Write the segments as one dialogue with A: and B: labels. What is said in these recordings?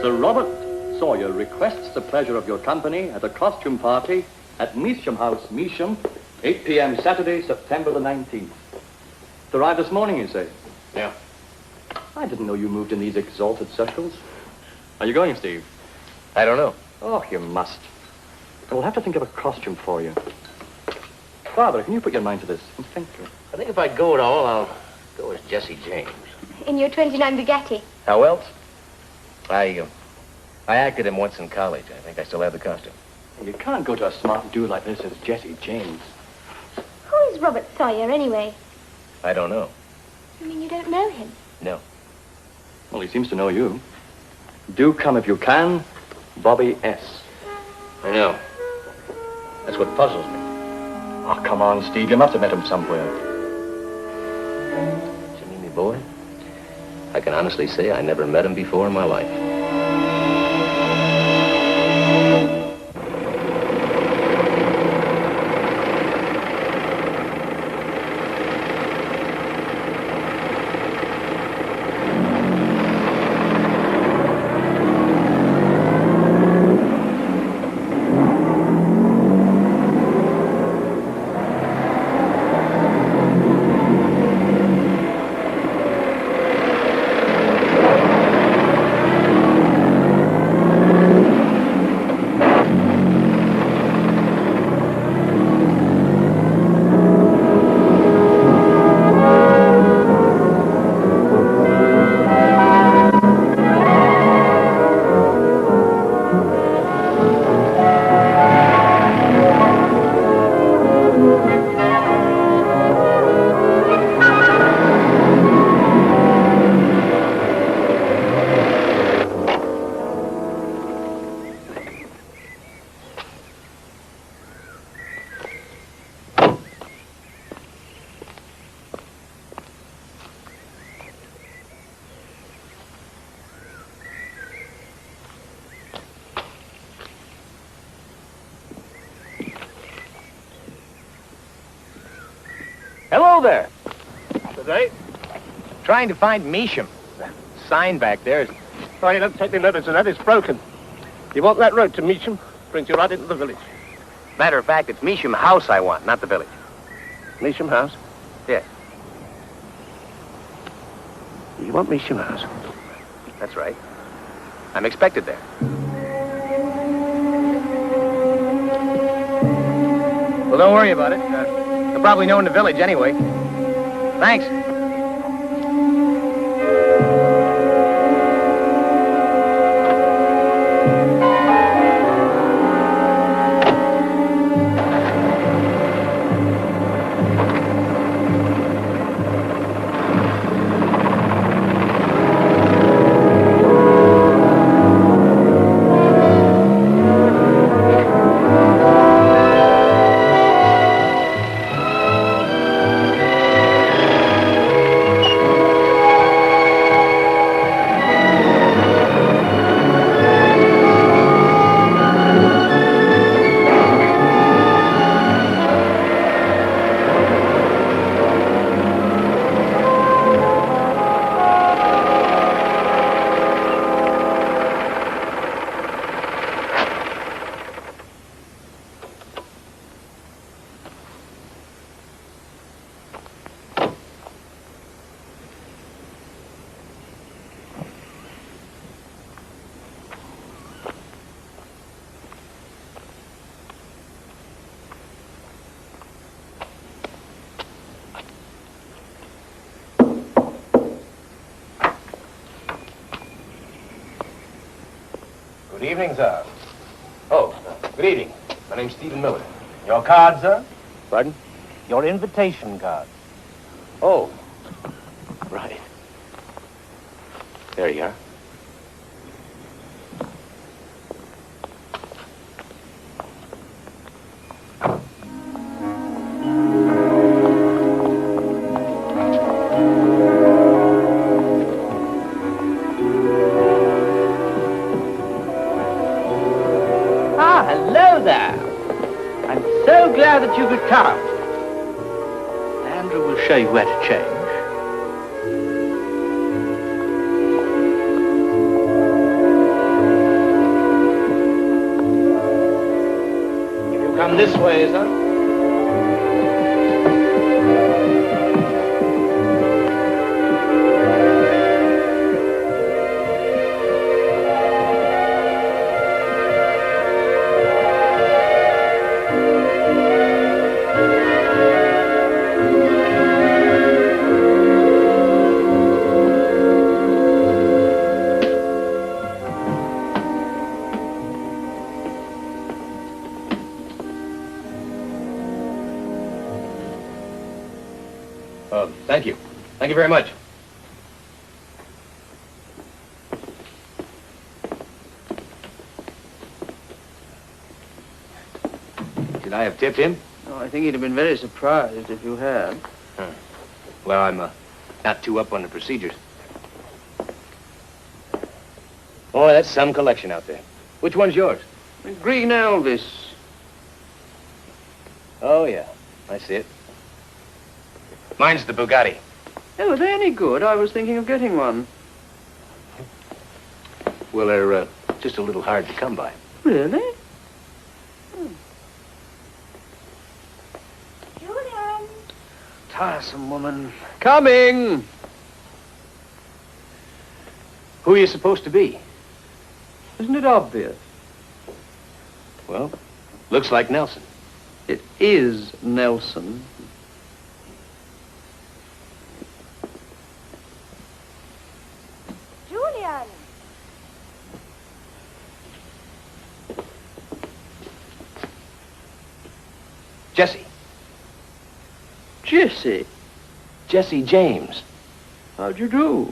A: Sir Robert Sawyer requests the pleasure of your company at a costume party at Measham House, Measham, 8 p.m. Saturday, September the 19th. It arrived this morning, you say?
B: Yeah.
A: I didn't know you moved in these exalted circles. Are you going, Steve?
B: I don't know.
A: Oh, you must. We'll have to think of a costume for you. Father, can you put your mind to this and think?
B: I think if I go at all, I'll go as Jesse James.
C: In your 29 Bugatti.
B: How else? I acted him once in college. I think I still have the costume.
A: You can't go to a smart dude like this as Jesse James.
C: Who is Robert Sawyer, anyway?
B: I don't know.
C: You mean you don't know him?
B: No.
A: Well, he seems to know you. Do come if you can, Bobby S.
B: I know. That's what puzzles me.
A: Oh, come on, Steve. You must have met him somewhere.
B: Jimmy, me boy, I can honestly say I never met him before in my life.
A: Hello there.
D: Today?
B: Trying to find Measham. Sign back there.
D: Oh, you don't take any notice of that. It's broken. You want that road to Measham? Brings you right into the village.
B: Matter of fact, it's Measham House I want, not the village.
D: Measham House?
B: Yes,
D: You want Measham House?
B: that's right. I'm expected there. Well, don't worry about it. They'll probably know in the village anyway. Thanks.
D: Good evening, sir.
B: Oh, good evening. My name's Stephen Miller. Your card, sir?
D: Pardon?
B: Your invitation card.
D: Oh. Right.
B: There you are.
E: Ah, hello there. I'm so glad that you could come. Andrew will show you where to change.
B: You come this way, sir. Thank you. Thank you very much. Should I have tipped him?
E: Oh, I think he'd have been very surprised if you had.
B: Well, I'm not too up on the procedures. Boy, that's some collection out there. Which one's yours?
E: Green Elvis.
B: Oh, yeah. I see it. Mine's the Bugatti.
E: Oh, are they any good? I was thinking of getting one.
B: Well, they're just a little hard to come by.
E: Really?
C: Julian!
E: Tiresome woman. Coming!
B: Who are you supposed to be?
E: Isn't it obvious?
B: Well, looks like Nelson.
E: It is Nelson.
C: Julian!
B: Jesse.
E: Jesse.
B: Jesse James.
E: How'd you do?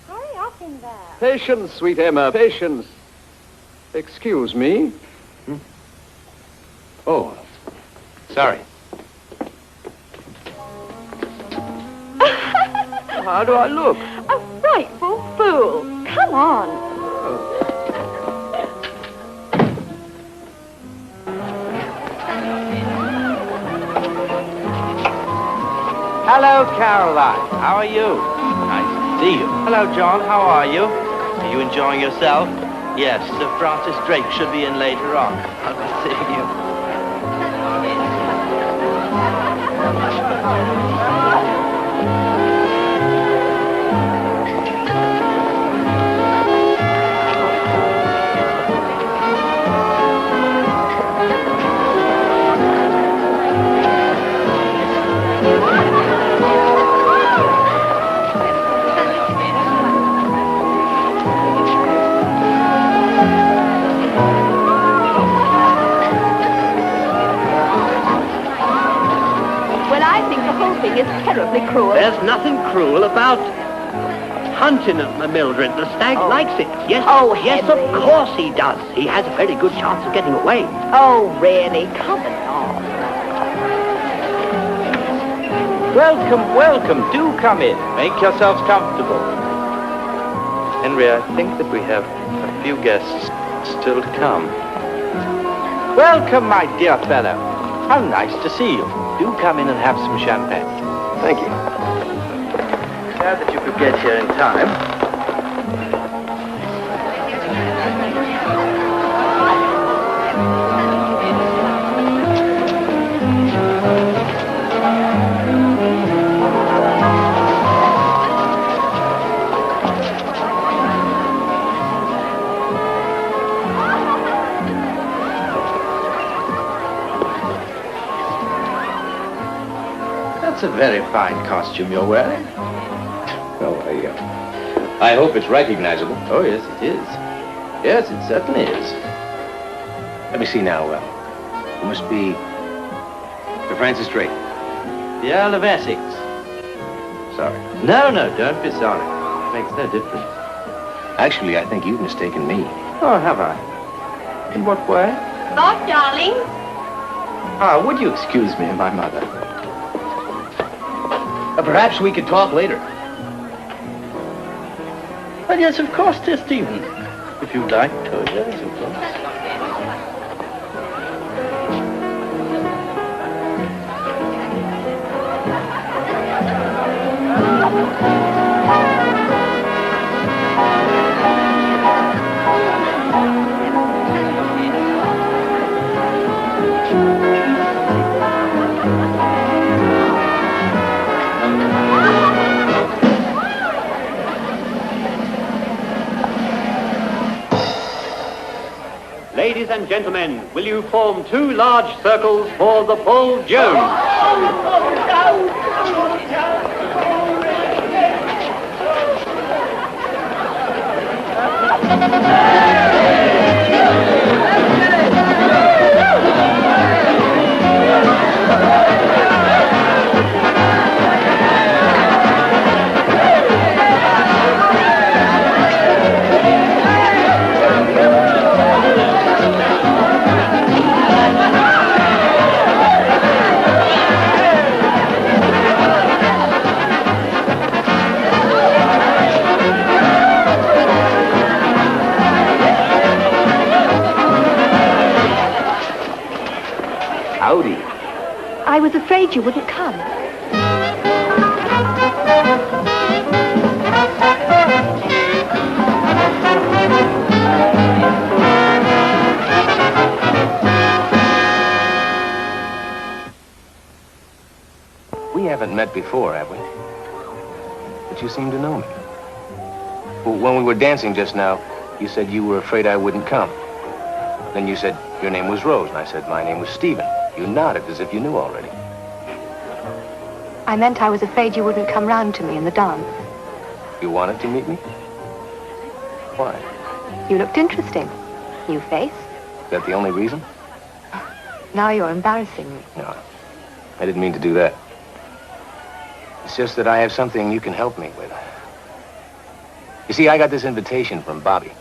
C: Hurry up in there.
E: Patience, sweet Emma, patience. Excuse me.
B: Oh, sorry.
E: How do I look?
C: A frightful fool. Come on.
E: Hello, Caroline. How are you? Nice to see you. Hello, John. How are you? Are you enjoying yourself? Yes, Sir Francis Drake should be in later on. I'll be seeing you.
C: Is terribly cruel.
E: There's nothing cruel about hunting at Mildred. The stag likes it. Yes,
C: Oh,
E: yes,
C: Henry.
E: of course he does. He has a very good chance of getting away.
C: Oh, really? Come along.
E: Welcome, welcome. Do come in. Make yourselves comfortable. Henry, I think that we have a few guests still to come. Welcome, my dear fellow. How nice to see you. Do come in and have some champagne. Thank you. Glad that you could get here in time. That's a very fine costume you're wearing.
B: Well, I hope it's recognizable.
E: Oh, yes, it is. Yes, it certainly is.
B: Let me see now. It must be Sir Francis Drake.
E: The Earl of Essex.
B: Sorry.
E: No, don't be sorry. It makes no difference.
B: Actually, I think you've mistaken me.
E: Oh, have I? In what way?
C: Bob, darling.
E: Ah, would you excuse me, my mother?
B: Perhaps we could talk later.
E: Well, yes, of course, dear Stephen. If you'd like to, yes, of course.
F: Ladies and gentlemen, will you form 2 large circles for the Paul Jones?
B: Howdy.
C: I was afraid you wouldn't come.
B: We haven't met before, have we? But you seem to know me. Well, when we were dancing just now, you said you were afraid I wouldn't come. Then you said your name was Rose, and I said my name was Stephen. You nodded as if you knew already.
G: I meant I was afraid you wouldn't come round to me in the dance.
B: You wanted to meet me? Why?
G: You looked interesting. New face.
B: Is that the only reason?
G: Now you're embarrassing me.
B: No, I didn't mean to do that. It's just that I have something you can help me with. You see, I got this invitation from Bobby.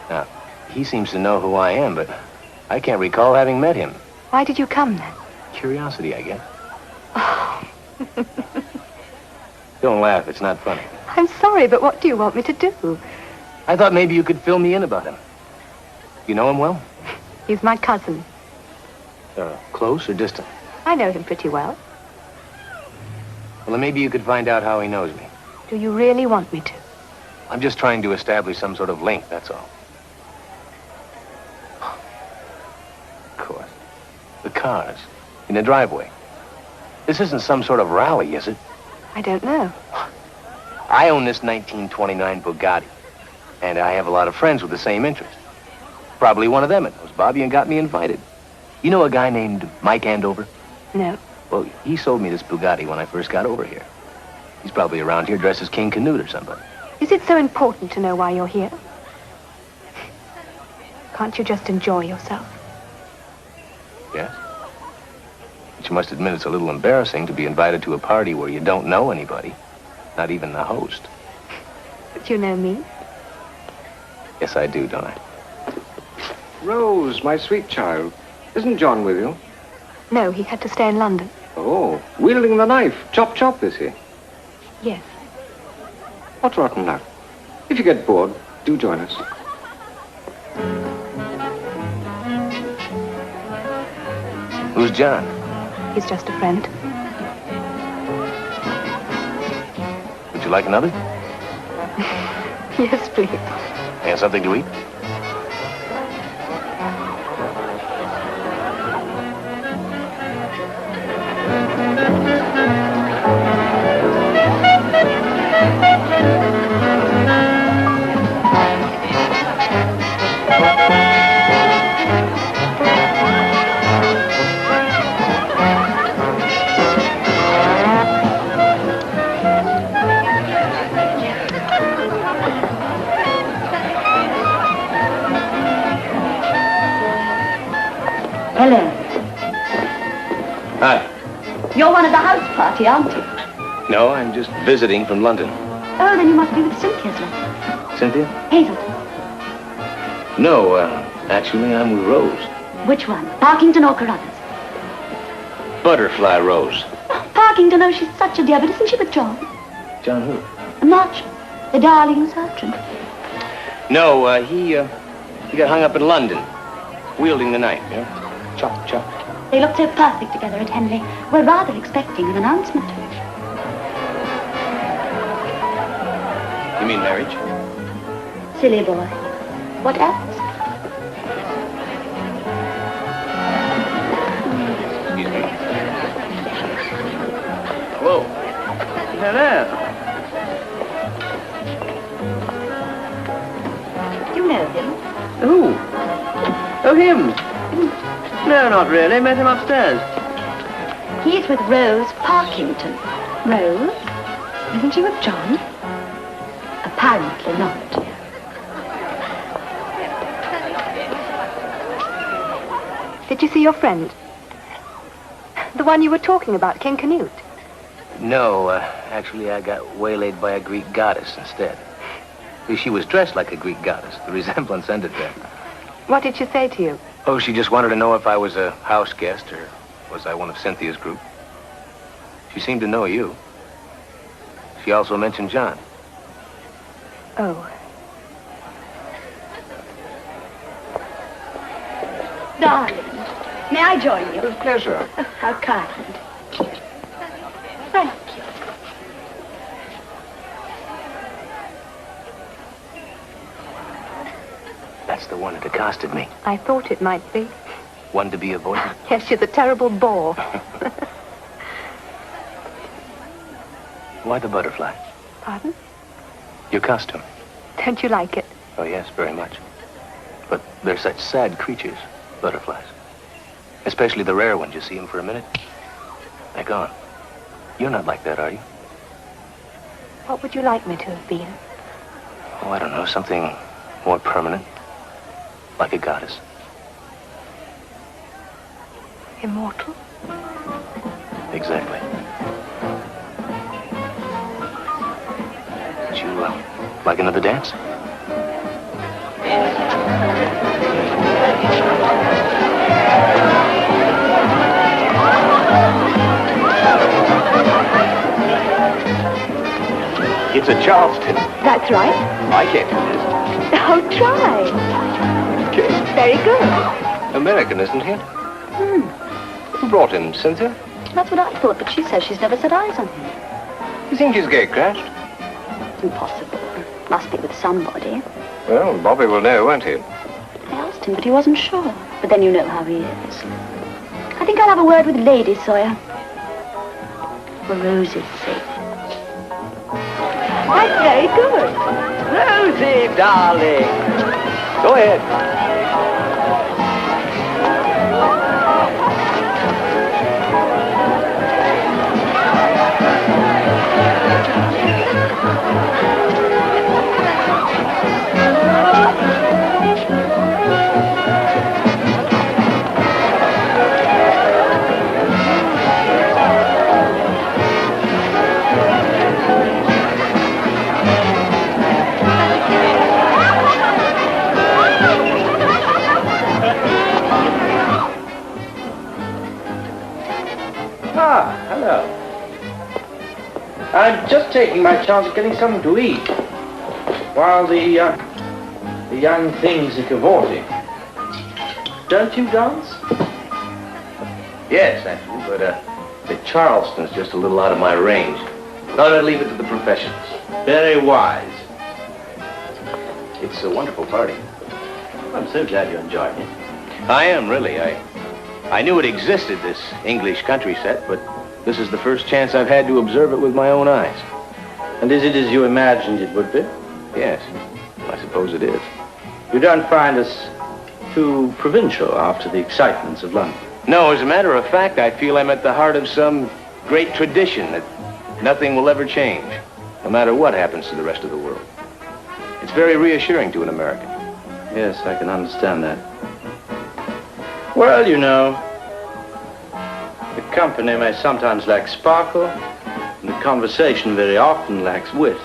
B: Now, he seems to know who I am, but I can't recall having met him.
G: Why did you come then?
B: Curiosity, I guess. Don't laugh, it's not funny.
G: I'm sorry, but what do you want me to do?
B: I thought maybe you could fill me in about him. You know him well?
G: He's my cousin.
B: Close or distant?
G: I know him pretty well.
B: Well, then maybe you could find out how he knows me.
G: Do you really want me to?
B: I'm just trying to establish some sort of link, that's all. Of course. The cars. In the driveway. This isn't some sort of rally, is it?
G: I don't know.
B: I own this 1929 Bugatti. And I have a lot of friends with the same interest. Probably one of them knows Bobby and got me invited. You know a guy named Mike Andover?
G: No.
B: Well, he sold me this Bugatti when I first got over here. He's probably around here dressed as King Canute or somebody.
G: Is it so important to know why you're here? Can't you just enjoy yourself?
B: Yes? But you must admit it's a little embarrassing to be invited to a party where you don't know anybody. Not even the host.
G: But you know me.
B: Yes, I do, don't I?
H: Rose, my sweet child. Isn't John with you?
G: No, he had to stay in London.
H: Oh, wielding the knife. Chop, chop, is he?
G: Yes.
H: What rotten luck. If you get bored, do join us.
B: Who's John?
G: He's just a friend.
B: Would you like another?
G: Yes, please.
B: And something to eat?
C: Hello.
B: Hi.
C: You're one of the house party, aren't you?
B: No, I'm just visiting from London.
C: Oh, then you must be with Cynthia's lot.
B: Cynthia?
C: Hazelton.
B: No, actually, I'm with Rose.
C: Which one? Parkington or Carruthers?
B: Butterfly Rose.
C: Parkington, oh, she's such a dear, but isn't she with John?
B: John who?
C: I'm not sure. The darling surgeon.
B: No, he got hung up in London, wielding the knife, you know? Chop, chop.
C: They looked so perfect together at Henley. We're rather expecting an announcement.
B: You mean marriage?
C: Silly boy. What else?
B: Excuse me. Hello.
E: Hello.
C: You know him?
E: Who? Oh, him? No, not really. Met him upstairs.
C: He's with Rose Parkington.
G: Rose? Isn't she with John?
C: Apparently not.
G: Did you see your friend? The one you were talking about, King Canute?
B: No, actually, I got waylaid by a Greek goddess instead. She was dressed like a Greek goddess. The resemblance ended there.
G: What did she say to you?
B: Oh, she just wanted to know if I was a house guest or was I one of Cynthia's group. She seemed to know you. She also mentioned John.
G: Oh.
C: Darling, may I join you?
H: With pleasure.
C: Oh, how kind. Thank you.
B: That's the one that accosted me.
G: I thought it might be.
B: One to be avoided.
G: Yes, she's a terrible bore.
B: Why the butterfly?
G: Pardon?
B: Your costume.
G: Don't you like it?
B: Oh, yes, very much. But they're such sad creatures, butterflies. Especially the rare ones. You see them for a minute, they're gone. You're not like that, are you?
G: What would you like me to have been?
B: Oh, I don't know, something more permanent. Like a goddess.
G: Immortal?
B: Exactly. Would you, like another dance? It's a Charleston.
C: That's right.
B: I can't do this.
C: Oh, try.
B: Okay.
C: Very good.
B: American, isn't he? Who brought him, Cynthia?
C: That's what I thought, but she says she's never set eyes on him.
B: You think his gate crashed?
C: It's impossible. Must be with somebody.
H: Well, Bobby will know, won't he?
C: I asked him, but he wasn't sure. But then you know how he is. I think I'll have a word with Lady Sawyer. For Rose's sake. That's very good.
E: Rosie, darling. Go ahead.
I: Ah, hello. I'm just taking my chance of getting something to eat while the young things are cavorting. Don't you dance?
B: Yes, actually, but the Charleston's just a little out of my range. Thought I'd leave it to the professionals.
I: Very wise.
B: It's a wonderful party.
I: I'm so glad you're enjoying it.
B: I am, really. I knew it existed, this English country set, but this is the first chance I've had to observe it with my own eyes.
I: And is it as you imagined it would be?
B: Yes, I suppose it is.
I: You don't find us too provincial after the excitements of London?
B: No, as a matter of fact, I feel I'm at the heart of some great tradition that nothing will ever change, no matter what happens to the rest of the world. It's very reassuring to an American.
I: Yes, I can understand that.
E: Well, you know, the company may sometimes lack sparkle, and the conversation very often lacks wit.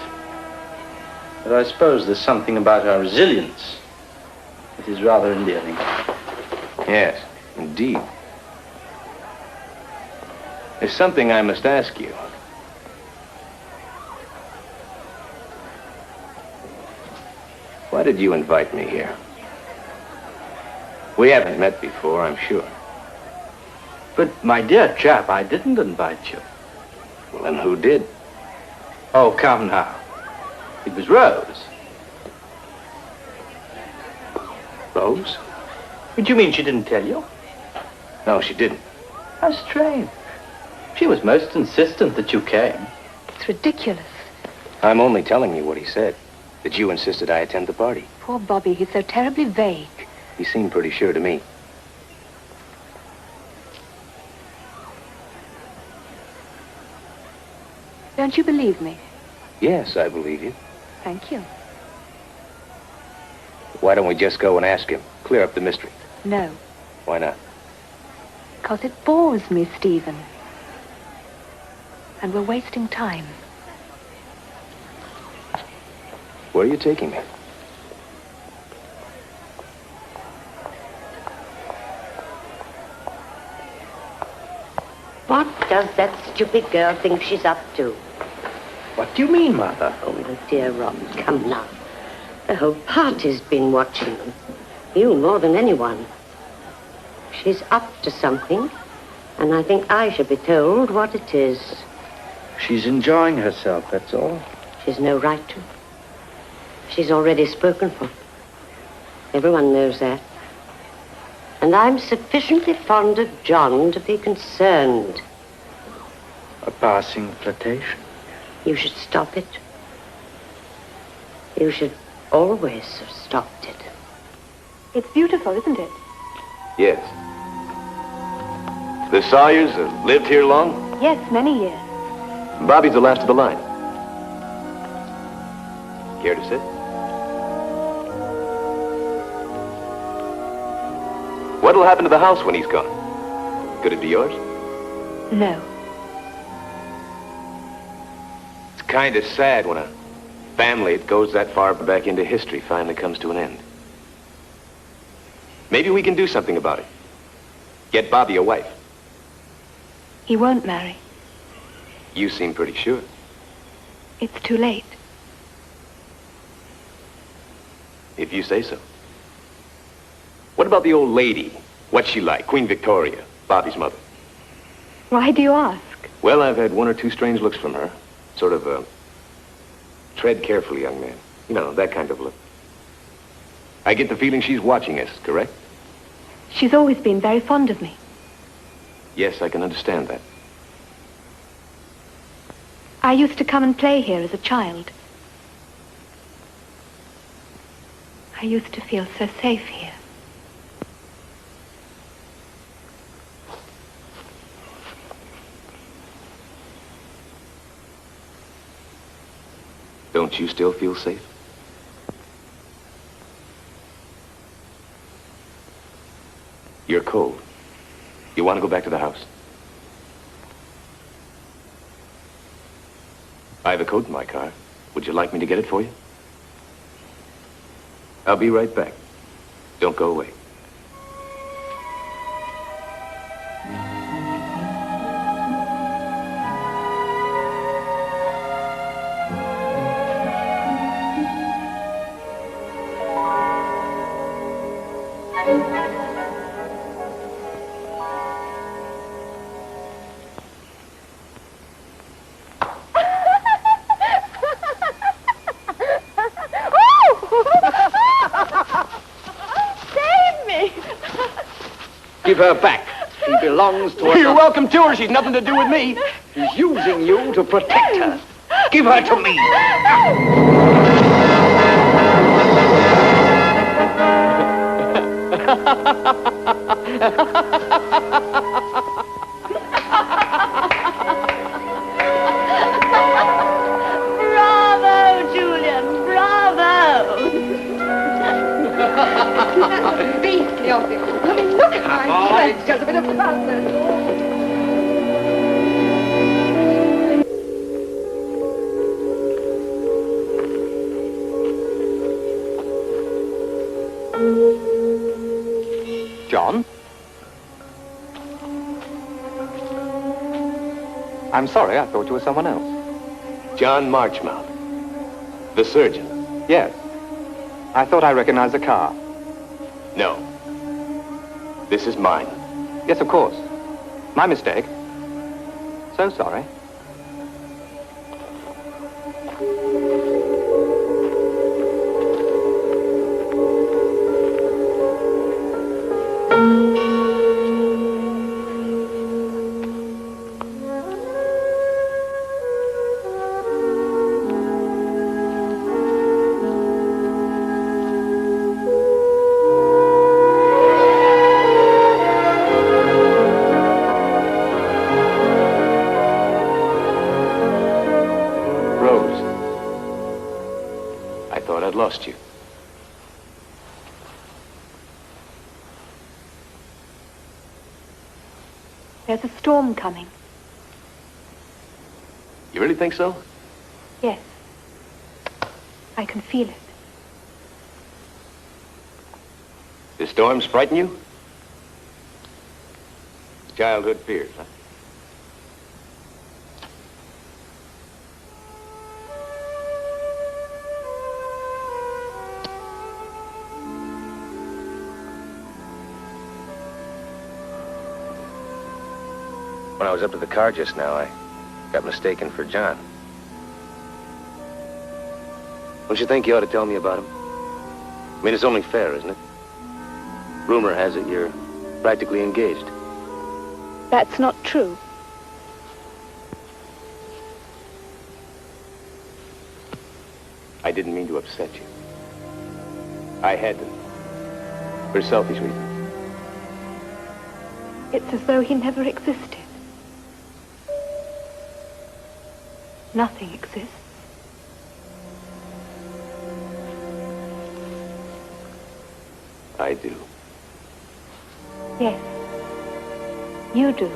E: But I suppose there's something about our resilience that is rather endearing.
B: Yes, indeed. There's something I must ask you. Why did you invite me here? We haven't met before, I'm sure.
E: But, my dear chap, I didn't invite you.
B: Well, then who did?
E: Oh, come now. It was Rose.
B: Rose?
E: What do you mean she didn't tell you?
B: No, she didn't.
E: How strange. She was most insistent that you came.
G: It's ridiculous.
B: I'm only telling you what he said. That you insisted I attend the party.
G: Poor Bobby, he's so terribly vague.
B: He seemed pretty sure to me.
G: Don't you believe me?
B: Yes, I believe you.
G: Thank you.
B: Why don't we just go and ask him? Clear up the mystery.
G: No,
B: Why not?
G: because it bores me, Stephen. And we're wasting time.
B: Where are you taking me?
J: What does that stupid girl think she's up to?
E: What do you mean, Mother?
J: Oh, my dear Robert, come now. The whole party's been watching them. You more than anyone. She's up to something, and I think I should be told what it is.
E: She's enjoying herself, that's all.
J: She's no right to. She's already spoken for. Everyone knows that. And I'm sufficiently fond of John to be concerned.
E: A passing flirtation.
J: You should stop it. You should always have stopped it.
G: It's beautiful, isn't it?
B: Yes. The Sawyers have lived here long?
G: Yes, many years.
B: Bobby's the last of the line. Care to sit? What'll happen to the house when he's gone? Could it be yours?
G: No.
B: It's kind of sad when a family that goes that far back into history finally comes to an end. Maybe we can do something about it. Get Bobby a wife.
G: He won't marry.
B: You seem pretty sure.
G: It's too late.
B: If you say so. What about the old lady? What's she like? Queen Victoria, Bobby's mother.
G: Why do you ask?
B: Well, I've had one or two strange looks from her. Sort of, tread carefully, young man. You know, that kind of look. I get the feeling she's watching us, correct?
G: She's always been very fond of me.
B: Yes, I can understand that.
G: I used to come and play here as a child. I used to feel so safe here.
B: Don't you still feel safe? You're cold. You want to go back to the house? I have a coat in my car. Would you like me to get it for you? I'll be right back. Don't go away.
H: Give her back. She belongs to us.
B: You're welcome to her. She's nothing to do with me.
H: He's using you to protect her. Give her to me.
J: Bravo, Julian, bravo!
G: Beastly of you. I mean, look at my
C: It's
D: just a bit of fun, that's all.
A: John? I'm sorry, I thought you were someone else.
B: John Marchmount, the surgeon.
A: Yes. I thought I recognized the car.
B: No. This is mine.
A: Yes, of course. My mistake. So sorry.
B: Lost you.
G: There's a storm coming.
B: You really think so?
G: Yes. I can feel it.
B: The storms frighten you? Childhood fears, huh? When I was up to the car just now, I got mistaken for John. Don't you think you ought to tell me about him? I mean, it's only fair, isn't it? Rumor has it you're practically engaged.
G: That's not true.
B: I didn't mean to upset you. I had to. For selfish reasons.
G: It's as though he never existed. Nothing exists.
B: I do.
G: Yes, you do.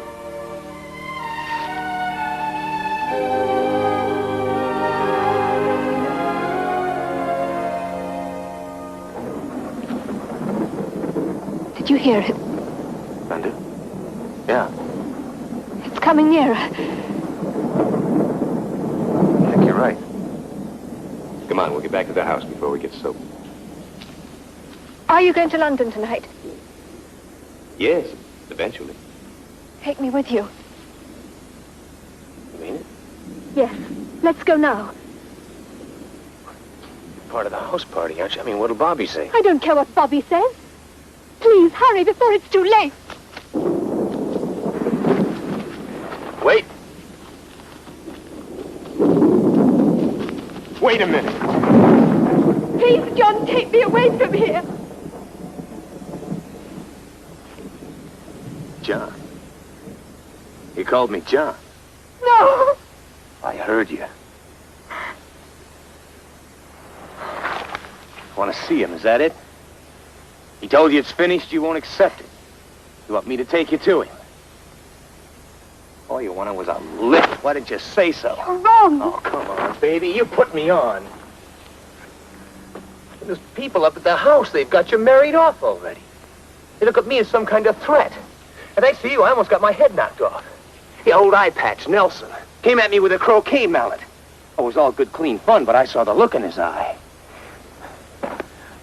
G: Did you hear it?
B: Thunder? Yeah.
G: It's coming nearer.
B: I think you're right. Come on, we'll get back to the house before we get soaked.
G: Are you going to London tonight?
B: Yes, eventually.
G: Take me with you.
B: You mean it?
G: Yes. Let's go now.
B: Part of the house party, aren't you? I mean, what'll Bobby say?
G: I don't care what Bobby says. Please, hurry before it's too late.
B: Wait. Wait a minute.
G: Please, John, take me away from here.
B: John. You called me John.
G: No.
B: I heard you. Want to see him, is that it? He told you it's finished, you won't accept it. You want me to take you to him. All you wanted was a lift. Why didn't you say so?
G: You're wrong.
B: Oh, come on, baby. You put me on. There's people up at the house. They've got you married off already. They look at me as some kind of threat. And I see you, I almost got my head knocked off. The old eye patch, Nelson, came at me with a croquet mallet. Oh, it was all good, clean fun, but I saw the look in his eye.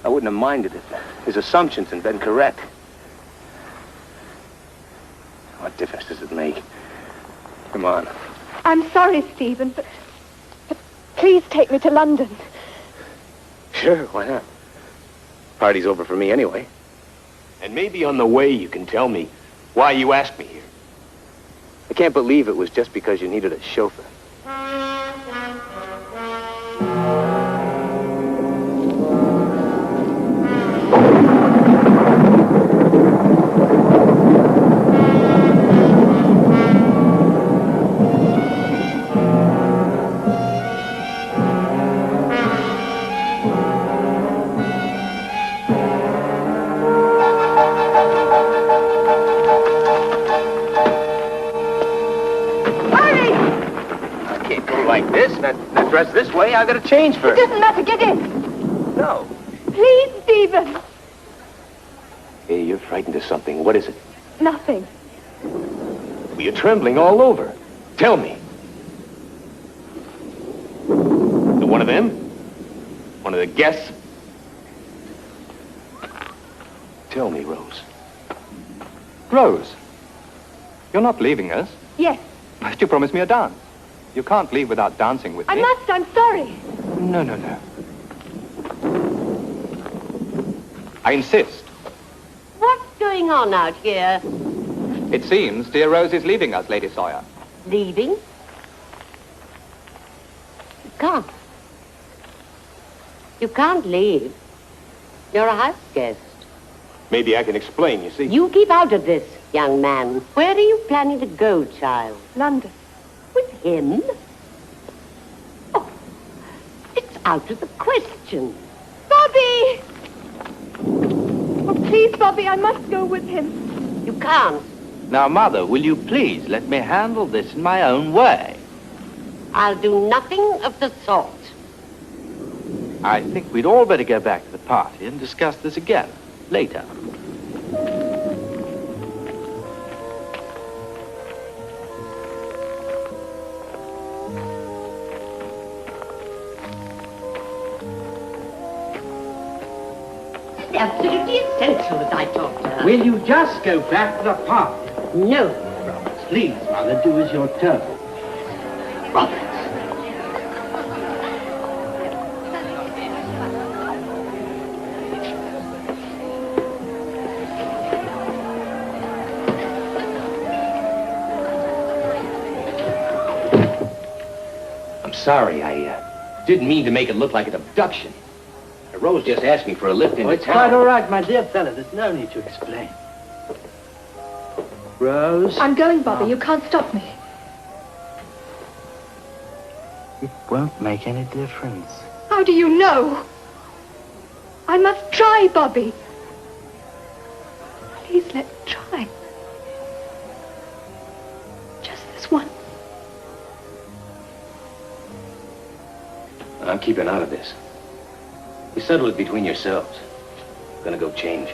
B: I wouldn't have minded if his assumptions had been correct. What difference does it make? Come on.
G: I'm sorry, Stephen, but please take me to London.
B: Sure, why not? Party's over for me anyway. And maybe on the way you can tell me why you asked me here. I can't believe it was just because you needed a chauffeur. way. I've got to change
G: It
B: first.
G: doesn't matter. Get in.
B: No.
G: Please, Stephen.
B: Hey, you're frightened of something. What is it?
G: Nothing.
B: Well, you're trembling all over. Tell me. One of them? One of the guests? Tell me, Rose.
K: Rose, you're not leaving us.
G: Yes.
K: But you promised me a dance. You can't leave without dancing with me.
G: I must. I'm sorry.
K: No, no, no. I insist.
J: What's going on out here?
K: It seems dear Rose is leaving us, Lady Sawyer.
J: Leaving? You can't. You can't leave. You're a house guest.
B: Maybe I can explain, you see.
J: You keep out of this, young man. Where are you planning to go, child?
G: London.
J: With him? Oh, it's out of the question.
G: Bobby! Oh, please, Bobby, I must go with him.
J: You can't.
E: Now, Mother, will you please let me handle this in my own way?
J: I'll do nothing of the sort.
E: I think we'd all better go back to the party and discuss this again later.
J: It's absolutely essential that I talk to her.
I: Will you just go back to the party?
J: No.
I: Roberts, please, Mother, do as you're told.
J: Roberts.
B: I'm sorry. I didn't mean to make it look like an abduction. Rose just asked me for a lift into
I: It's
B: town.
I: quite all right, my dear fellow. There's no need to explain. Rose?
G: I'm going, Bobby. You can't stop me.
E: It won't make any difference.
G: How do you know? I must try, Bobby. Please let me try. Just this one.
B: I'm keeping out of this. You settle it between yourselves. I'm gonna go change.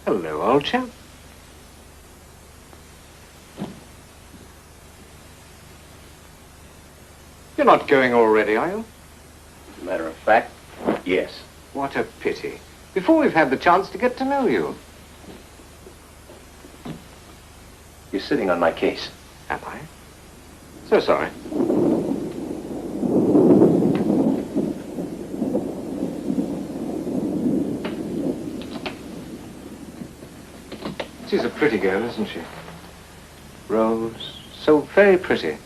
H: Hello, old chap. You're not going already, are you?
B: As a matter of fact, yes.
H: What a pity. Before we've had the chance to get to know you.
B: You're sitting on my case.
H: Am I? So sorry. She's a pretty girl, isn't she? Rose, so very pretty.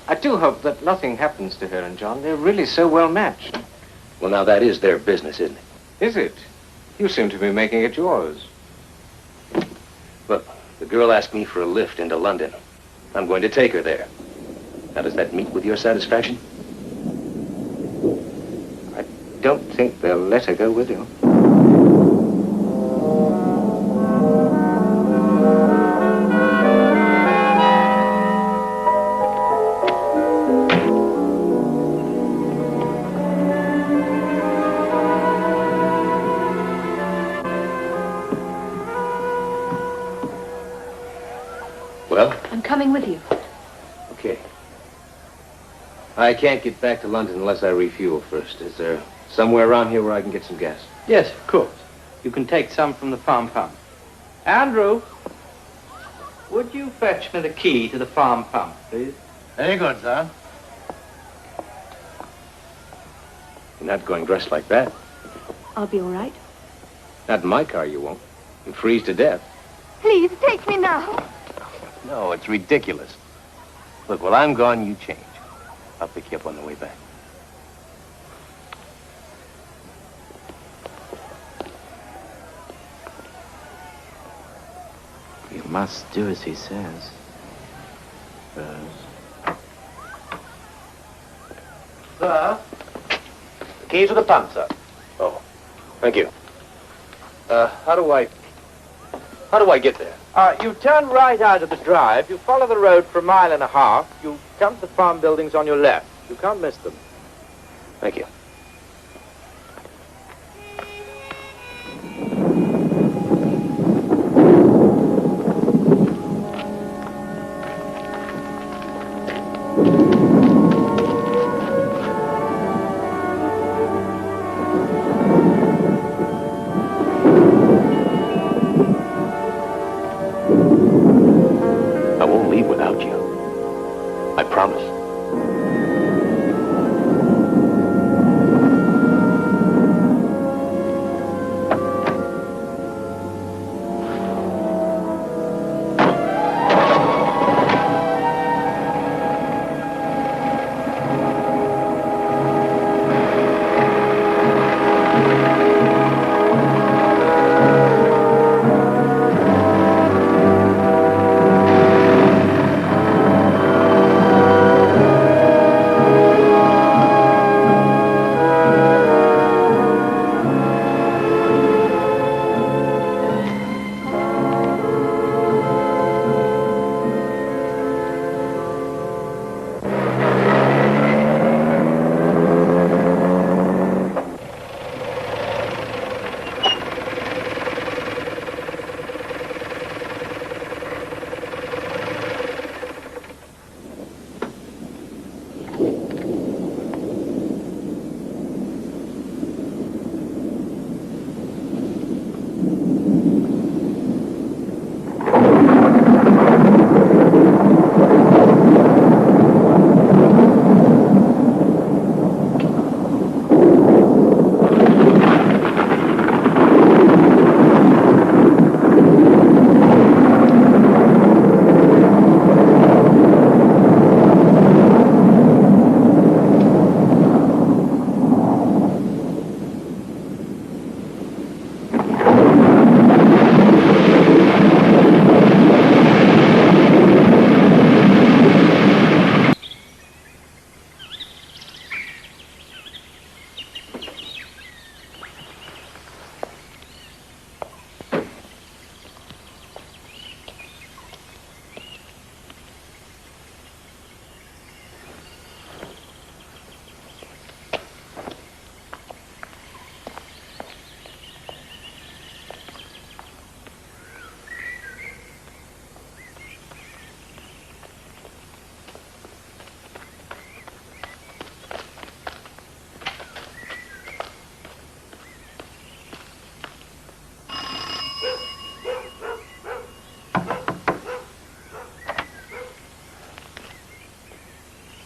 H: I do hope that nothing happens to her and John. They're really so well matched.
B: Well, now that is their business, isn't it?
H: Is it? You seem to be making it yours.
B: Look, the girl asked me for a lift into London. I'm going to take her there. Now, does that meet with your satisfaction?
H: I don't think they'll let her go with you.
B: Well?
G: I'm coming with you.
B: Okay. I can't get back to London unless I refuel first. Is there somewhere around here where I can get some gas?
E: Yes, of course. You can take some from the farm pump. Andrew, would you fetch me the key to the farm pump, please?
D: Very good, sir.
B: You're not going dressed like that.
G: I'll be all right.
B: Not in my car, you won't. You'll freeze to death.
G: Please, take me now.
B: No, it's ridiculous. Look, while I'm gone, you change. I'll pick you up on the way back.
E: You must do as he says, Rose.
I: Sir, the keys to the punt, sir.
B: Oh, thank you. How do I get there?
I: You turn right out of the drive, you follow the road for a mile and a half, you come to the farm buildings on your left. You can't miss them.
B: Thank you. I won't leave without you. I promise.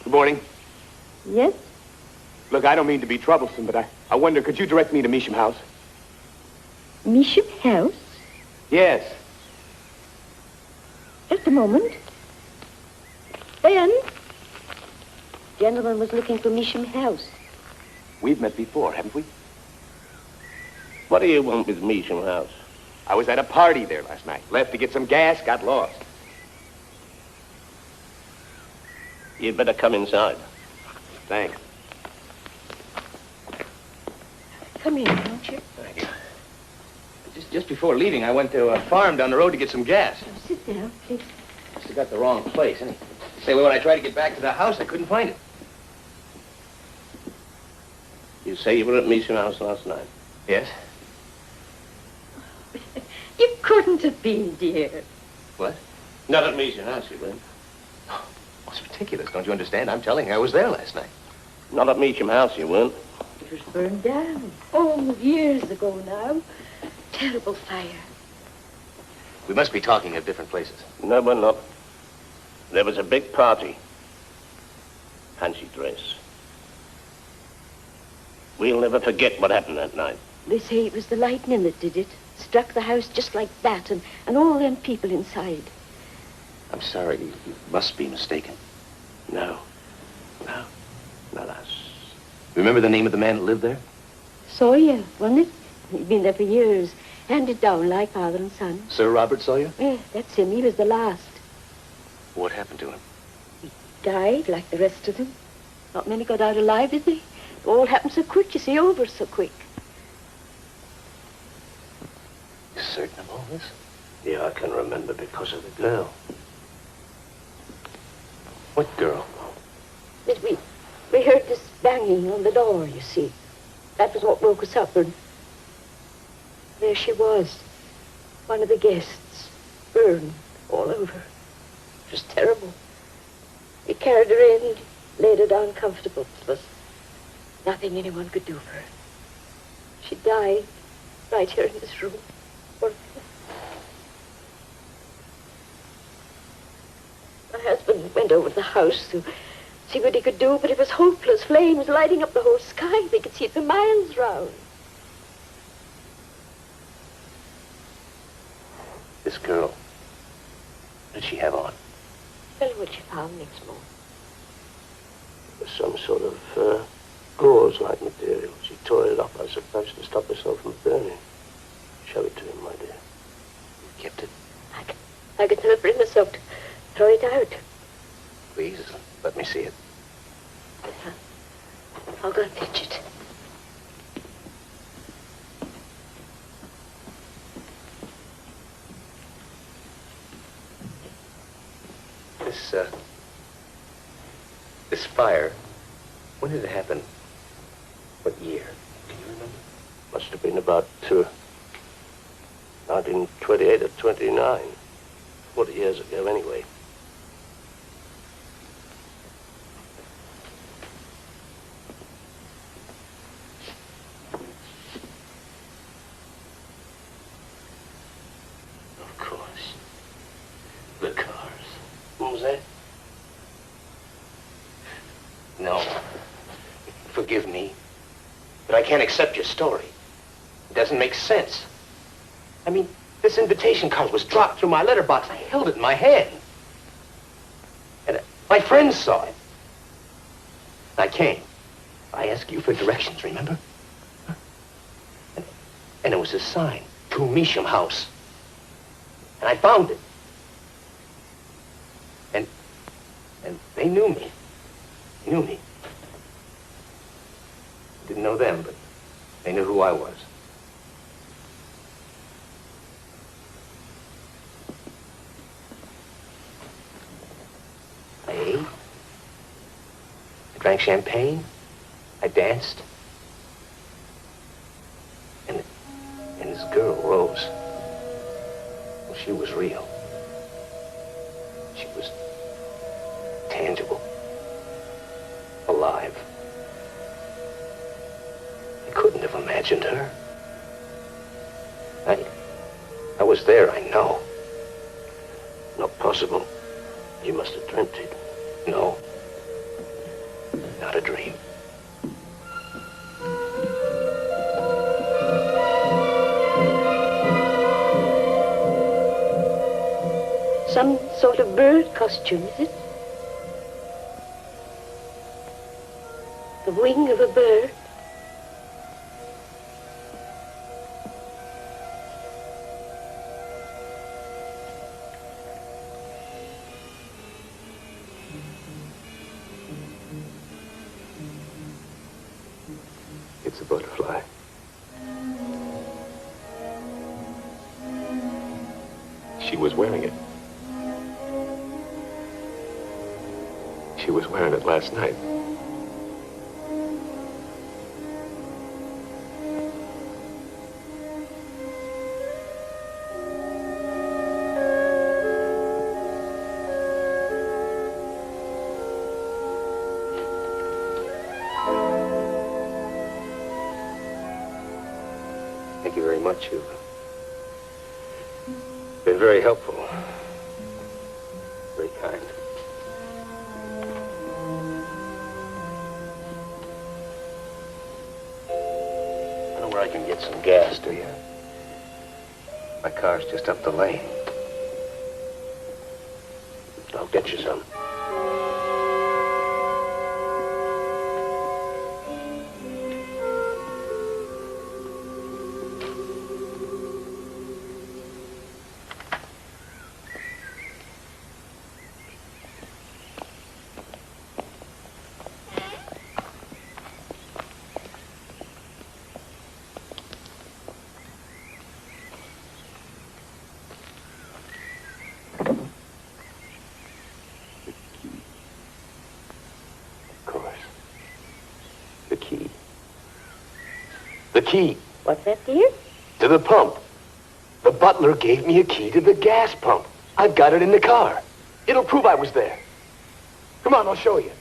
B: Good morning.
G: Yes?
B: Look, I don't mean to be troublesome, but I wonder, could you direct me to Measham House?
J: Measham House?
B: Yes.
J: Just a moment. Ben? Gentleman was looking for Measham House.
B: We've met before, haven't we?
I: What do you want with Measham House?
B: I was at a party there last night. Left to get some gas, got lost.
I: You'd better come inside.
B: Thanks.
J: Come in, won't you?
B: Thank you. Just before leaving, I went to a farm down the road to get some gas.
J: Oh, sit down, please.
B: Must have got the wrong place, anyway. Say, when I tried to get back to the house, I couldn't find it.
I: You say you were at Measham House last night?
B: Yes?
J: You couldn't have been, dear.
B: What?
I: Not at Measham House, you weren't.
B: It's ridiculous, don't you understand? I'm telling you, I was there last night.
I: Not at Measham House, you weren't.
J: It was burned down. Oh, years ago now. Terrible fire.
B: We must be talking of different places.
I: No, we're not. There was a big party. Fancy dress. We'll never forget what happened that night.
J: They say it was the lightning that did it. Struck the house just like that, and all them people inside.
B: I'm sorry, you must be mistaken.
I: No. No. Not us.
B: Remember the name of the man that lived there?
J: Sawyer, wasn't it? He'd been there for years. Handed down like father and son.
B: Sir Robert Sawyer?
J: Yeah, that's him. He was the last.
B: What happened to him?
J: Died like the rest of them.
L: Not many got out alive, did they? It all happened so quick, you see, over so quick.
B: You certain of all this?
D: Yeah, I can remember because of the girl.
B: What girl?
L: But we heard this banging on the door, you see. That was what woke us up, and there she was, one of the guests, burned all over. It was terrible. We carried her in, laid her down comfortable. It was nothing anyone could do for her. She died right here in this room. My husband went over to the house to see what he could do, but it was hopeless. Flames lighting up the whole sky. They could see it for miles round.
B: This girl, what did she have on?
L: Tell you what she found next morning.
D: It was some sort of gauze-like material. She tore it up, I suppose, to stop herself from burning. Show it to him, my dear.
B: You kept it?
L: I could never bring myself to throw it out.
B: Please, let me see it.
L: I'll go and fetch it.
B: This fire, when did it happen? What year? Can you remember?
D: Must have been about 1928 or 29. 40 years ago, anyway.
B: Of course. The cars.
D: What was that?
B: No. Forgive me, but I can't accept your story. It doesn't make sense. I mean, this invitation card was dropped through my letterbox. I held it in my hand. And my friends saw it. I came. I asked you for directions, remember? And it was a sign to Measham House. And I found it. And they knew me. Knew me. Didn't know them, but they knew who I was. I ate. I drank champagne. I danced. And this girl, Rose, well, she was real. She was tangible. Alive. I couldn't have imagined her. I was there, I know.
D: Not possible. You must have dreamt it.
B: No. Not a dream.
L: Some sort of bird costume, is it? The wing of a bird.
B: It's a butterfly. She was wearing it. She was wearing it last night. Thank you very much. You've been very helpful. Very kind. I know where I can get some gas, do you? My car's just up the lane. I'll get you some.
M: The key.
J: What's that, dear?
M: To the pump. The butler gave me a key to the gas pump. I've got it in the car. It'll prove I was there. Come on, I'll show you.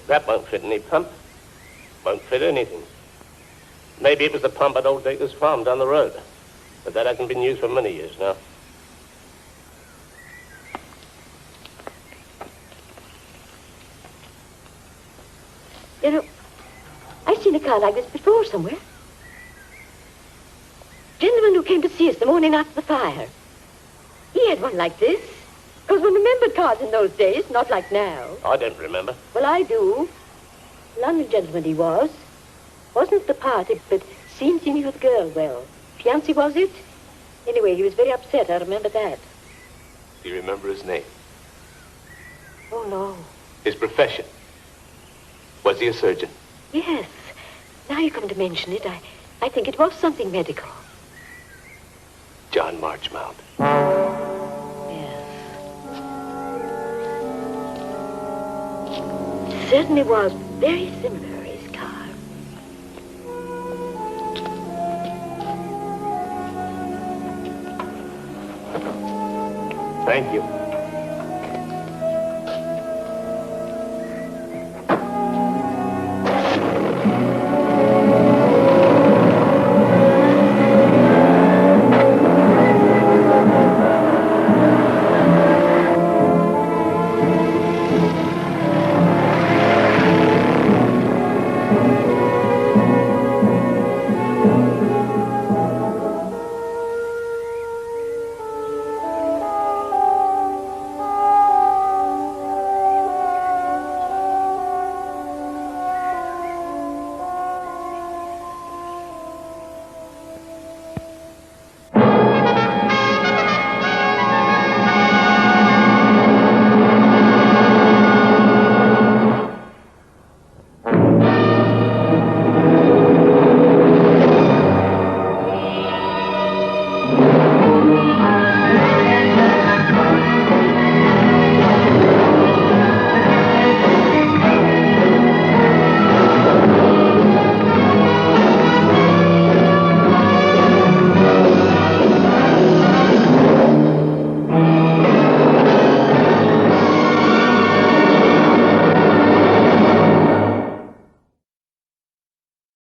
D: That won't fit any pump. Won't fit anything. Maybe it was the pump at Old Dacre's farm down the road. But that hasn't been used for many years now.
L: You know, I've seen a car like this before somewhere. Gentleman who came to see us the morning after the fire. He had one like this. Because one remembered cars in those days, not like now.
D: I don't remember.
L: Well, I do. London gentleman he was. Wasn't at the party, but seemed to me with the girl well. Fiancé, was it? Anyway, he was very upset. I remember that.
M: Do you remember his name?
L: Oh, no.
M: His profession? Was he a surgeon?
L: Yes. Now you come to mention it, I think it was something medical.
M: John Marchmount.
L: Certainly was very similar, his car.
M: Thank you.